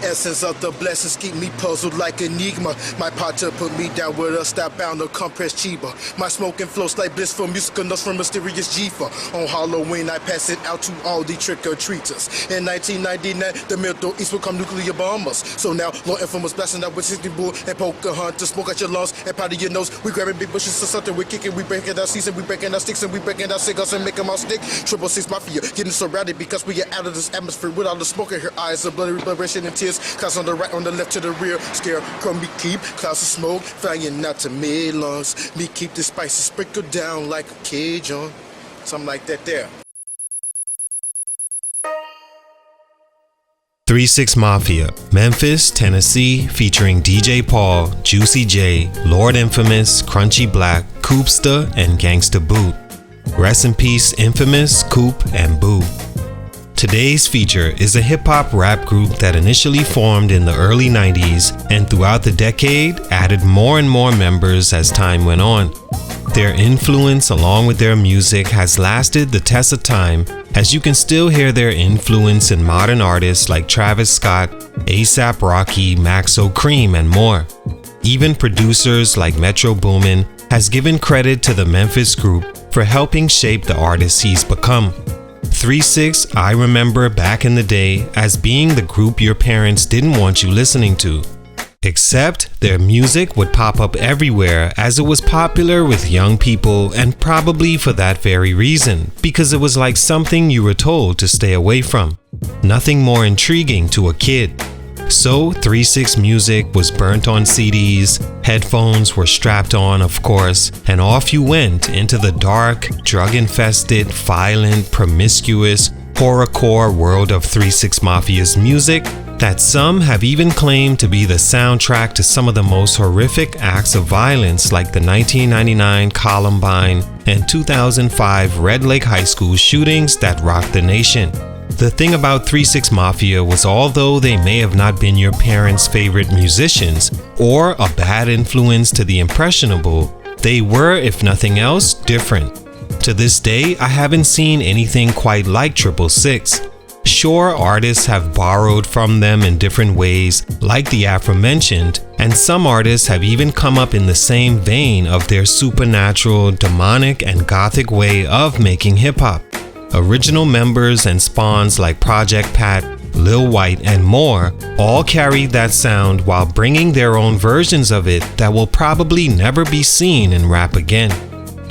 essence of the blessings keep me puzzled like enigma. My partner put me down with a stop bound or compressed chiba. My smoking flows like blissful musical notes from mysterious Jifa. On Halloween I pass it out to all the trick-or-treaters. In 1999 the Middle East will come nuclear bombers. So now law infamous blasting out with 60 bull and Pocahontas. Smoke out your lungs and powder your nose. We grabbing big bushes or something, we kicking, we breaking our season, we breaking our sticks and we breaking our cigars and make them all stick. 666 Mafia getting surrounded because we are out of this atmosphere with all the smoke in her eyes of bloody blood rushing and tears. Clouds on the right, on the left to the rear. Scarecrow me keep clouds of smoke flying out to mid lungs. Me keep the spices sprinkled down like a Cajun. Something like that there. 3-6 Mafia, Memphis, Tennessee, featuring DJ Paul, Juicy J, Lord Infamous, Crunchy Black, Coopsta, and Gangsta Boo. Rest in peace, Infamous, Coop, and Boo. Today's feature is a hip-hop rap group that initially formed in the early 90s and throughout the decade added more and more members as time went on. Their influence along with their music has lasted the test of time, as you can still hear their influence in modern artists like Travis Scott, A$AP Rocky, Maxo Kream, and more. Even producers like Metro Boomin has given credit to the Memphis group for helping shape the artist he's become. 3-6 I remember back in the day as being the group your parents didn't want you listening to. Except their music would pop up everywhere as it was popular with young people, and probably for that very reason, because it was like something you were told to stay away from. Nothing more intriguing to a kid. So 3-6 music was burnt on CDs, headphones were strapped on of course, and off you went into the dark, drug-infested, violent, promiscuous, horrorcore world of 3-6 Mafia's music that some have even claimed to be the soundtrack to some of the most horrific acts of violence like the 1999 Columbine and 2005 Red Lake High School shootings that rocked the nation. The thing about 3-6 Mafia was, although they may have not been your parents' favorite musicians or a bad influence to the impressionable, they were, if nothing else, different. To this day, I haven't seen anything quite like 666. Sure, artists have borrowed from them in different ways, like the aforementioned, and some artists have even come up in the same vein of their supernatural, demonic, and gothic way of making hip-hop. Original members and spawns like Project Pat, Lil White, and more all carried that sound while bringing their own versions of it that will probably never be seen in rap again.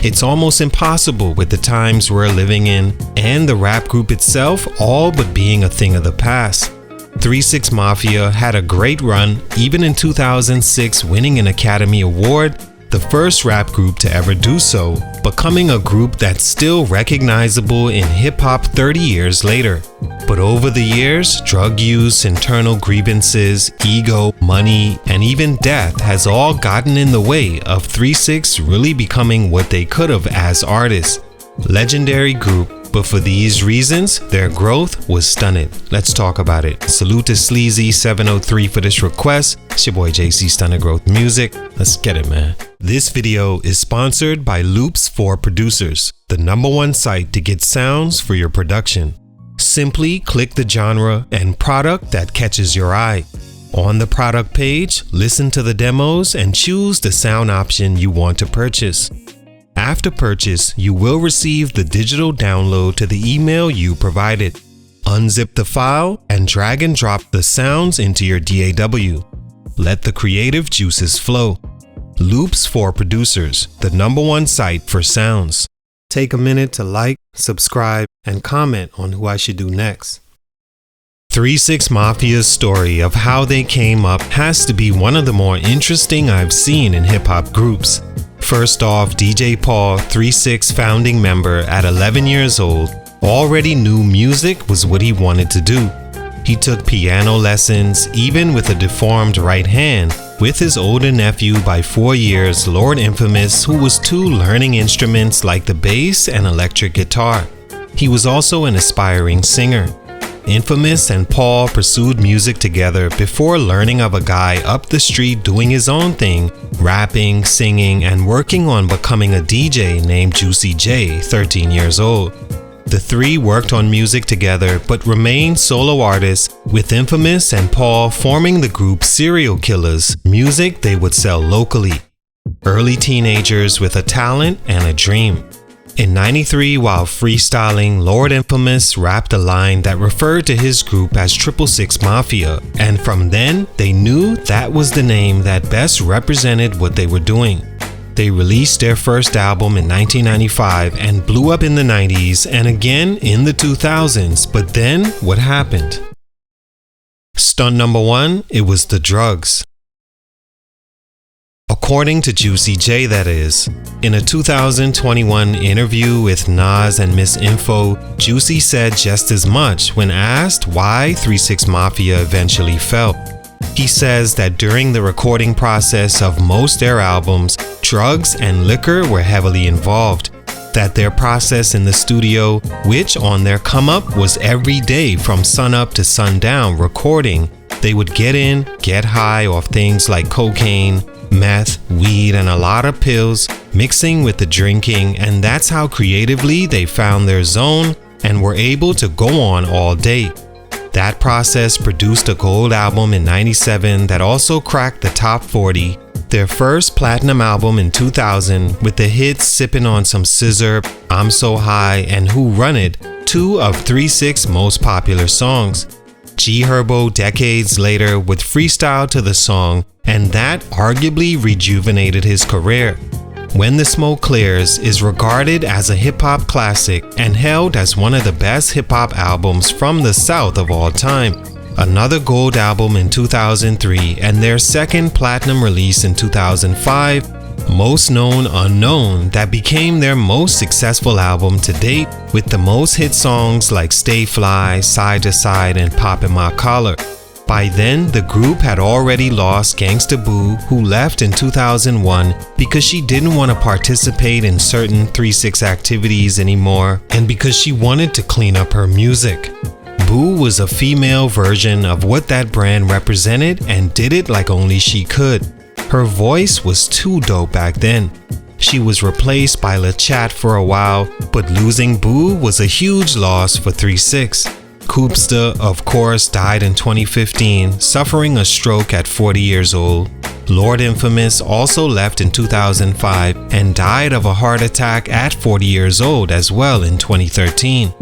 It's almost impossible with the times we're living in and the rap group itself all but being a thing of the past. 3-6 Mafia had a great run, even in 2006 winning an Academy Award, the first rap group to ever do so, becoming a group that's still recognizable in hip-hop 30 years later. But over the years, drug use, internal grievances, ego, money, and even death has all gotten in the way of 3-6 really becoming what they could have as artists. Legendary group, but for these reasons, their growth was stunted. Let's talk about it. Salute to Sleazy703 for this request. It's your boy JC Stunted Growth Music. Let's get it, man. This video is sponsored by Loops for Producers, the #1 site to get sounds for your production. Simply click the genre and product that catches your eye. On the product page, listen to the demos and choose the sound option you want to purchase. After purchase, you will receive the digital download to the email you provided. Unzip the file and drag and drop the sounds into your DAW. Let the creative juices flow. Loops for Producers, the #1 site for sounds. Take a minute to like, subscribe, and comment on who I should do next. 3-6 Mafia's story of how they came up has to be one of the more interesting I've seen in hip-hop groups. First off, DJ Paul, 3-6 founding member at 11 years old, already knew music was what he wanted to do. He took piano lessons, even with a deformed right hand, with his older nephew by 4 years, Lord Infamous, who was too, learning instruments like the bass and electric guitar. He was also an aspiring singer. Infamous and Paul pursued music together before learning of a guy up the street doing his own thing, rapping, singing, and working on becoming a DJ named Juicy J, 13 years old. The three worked on music together but remained solo artists With Infamous and Paul forming the group Serial Killers, music they would sell locally. Early teenagers with a talent and a dream. In '93, while freestyling, Lord Infamous rapped a line that referred to his group as 666 Mafia, and from then, they knew that was the name that best represented what they were doing. They released their first album in 1995 and blew up in the 90s and again in the 2000s, but then what happened? Stunt number 1, it was the drugs. According to Juicy J, that is. In a 2021 interview with Nas and Miss Info, Juicy said just as much when asked why 3-6 Mafia eventually fell. He says that during the recording process of most their albums, drugs and liquor were heavily involved. That their process in the studio, which on their come up was every day from sunup to sundown recording, they would get in, get high off things like cocaine, meth, weed, and a lot of pills, mixing with the drinking, and that's how creatively they found their zone and were able to go on all day. That process produced a gold album in '97 that also cracked the top 40, their first platinum album in 2000 with the hits Sippin' on Some Scissor, I'm So High, and Who Run It, two of 3-6's most popular songs. G Herbo decades later would freestyle to the song, and that arguably rejuvenated his career. When the Smoke Clears is regarded as a hip-hop classic and held as one of the best hip-hop albums from the South of all time. Another gold album in 2003 and their second platinum release in 2005, Most Known Unknown, that became their most successful album to date with the most hit songs like Stay Fly, Side to Side, and Poppin' My Collar. By then, the group had already lost Gangsta Boo, who left in 2001 because she didn't want to participate in certain 3-6 activities anymore and because she wanted to clean up her music. Boo was a female version of what that brand represented and did it like only she could. Her voice was too dope back then. She was replaced by LaChat for a while, but losing Boo was a huge loss for 3-6. Koopsta, of course, died in 2015, suffering a stroke at 40 years old. Lord Infamous also left in 2005 and died of a heart attack at 40 years old as well in 2013.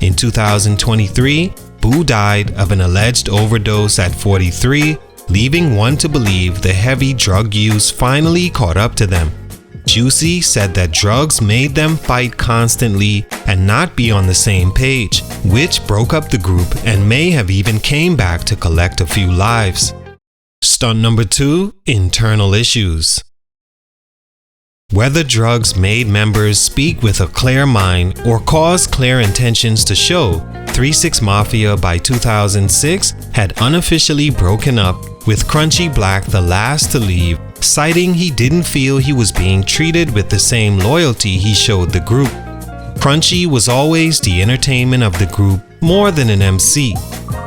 In 2023, Boo died of an alleged overdose at 43, leaving one to believe the heavy drug use finally caught up to them. Juicy said that drugs made them fight constantly and not be on the same page, which broke up the group and may have even came back to collect a few lives. Stunt number 2, internal issues. Whether drugs made members speak with a clear mind or caused clear intentions to show, 3-6 Mafia by 2006 had unofficially broken up, with Crunchy Black the last to leave, citing he didn't feel he was being treated with the same loyalty he showed the group. Crunchy was always the entertainment of the group more than an MC.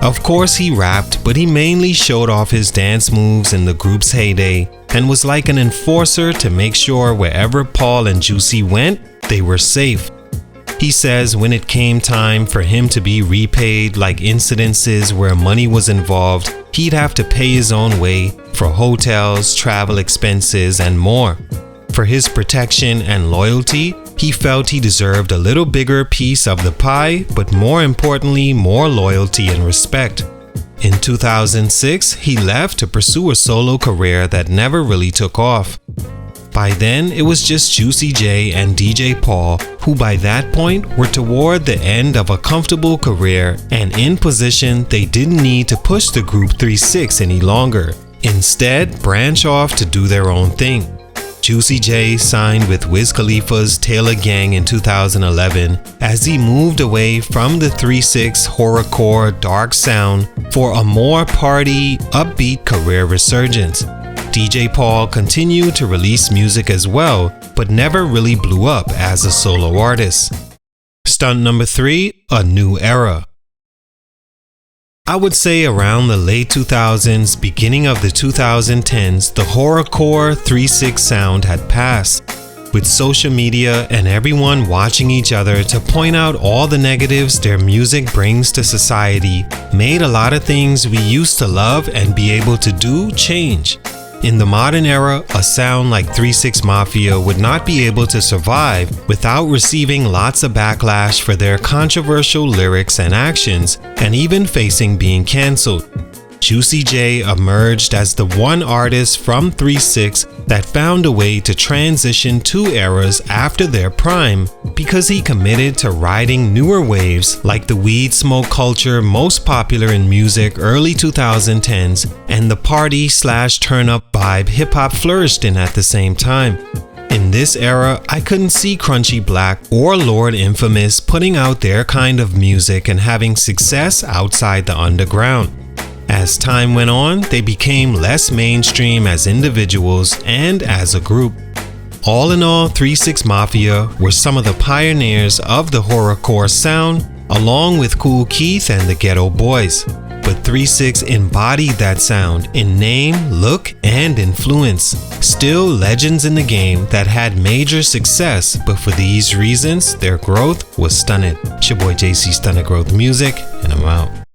Of course he rapped, but he mainly showed off his dance moves in the group's heyday and was like an enforcer to make sure wherever Paul and Juicy went, they were safe. He says when it came time for him to be repaid, like incidences where money was involved, he'd have to pay his own way for hotels, travel expenses, and more. For his protection and loyalty, he felt he deserved a little bigger piece of the pie, but more importantly, more loyalty and respect. In 2006, he left to pursue a solo career that never really took off. By then, it was just Juicy J and DJ Paul, who by that point were toward the end of a comfortable career and in position they didn't need to push the group 3-6 any longer. Instead, branch off to do their own thing. Juicy J signed with Wiz Khalifa's Taylor Gang in 2011 as he moved away from the 3-6 horrorcore dark sound for a more party, upbeat career resurgence. DJ Paul continued to release music as well, but never really blew up as a solo artist. Stunt number 3, a new era. I would say around the late 2000s, beginning of the 2010s, the horrorcore 3-6 sound had passed. with social media and everyone watching each other to point out all the negatives their music brings to society, made a lot of things we used to love and be able to do change. In the modern era, a sound like 3 6 Mafia would not be able to survive without receiving lots of backlash for their controversial lyrics and actions, and even facing being cancelled. Juicy J emerged as the one artist from 3 6 that found a way to transition two eras after their prime because he committed to riding newer waves like the weed smoke culture most popular in music early 2010s and the party/turn-up vibe hip-hop flourished in at the same time. In this era, I couldn't see Crunchy Black or Lord Infamous putting out their kind of music and having success outside the underground. As time went on, they became less mainstream as individuals and as a group. All in all, 3 6 Mafia were some of the pioneers of the horrorcore sound, along with Kool Keith and the Ghetto Boys. But 3 6 embodied that sound in name, look, and influence. Still legends in the game that had major success, but for these reasons, their growth was stunted. It's your boy JC Stunted Growth Music, and I'm out.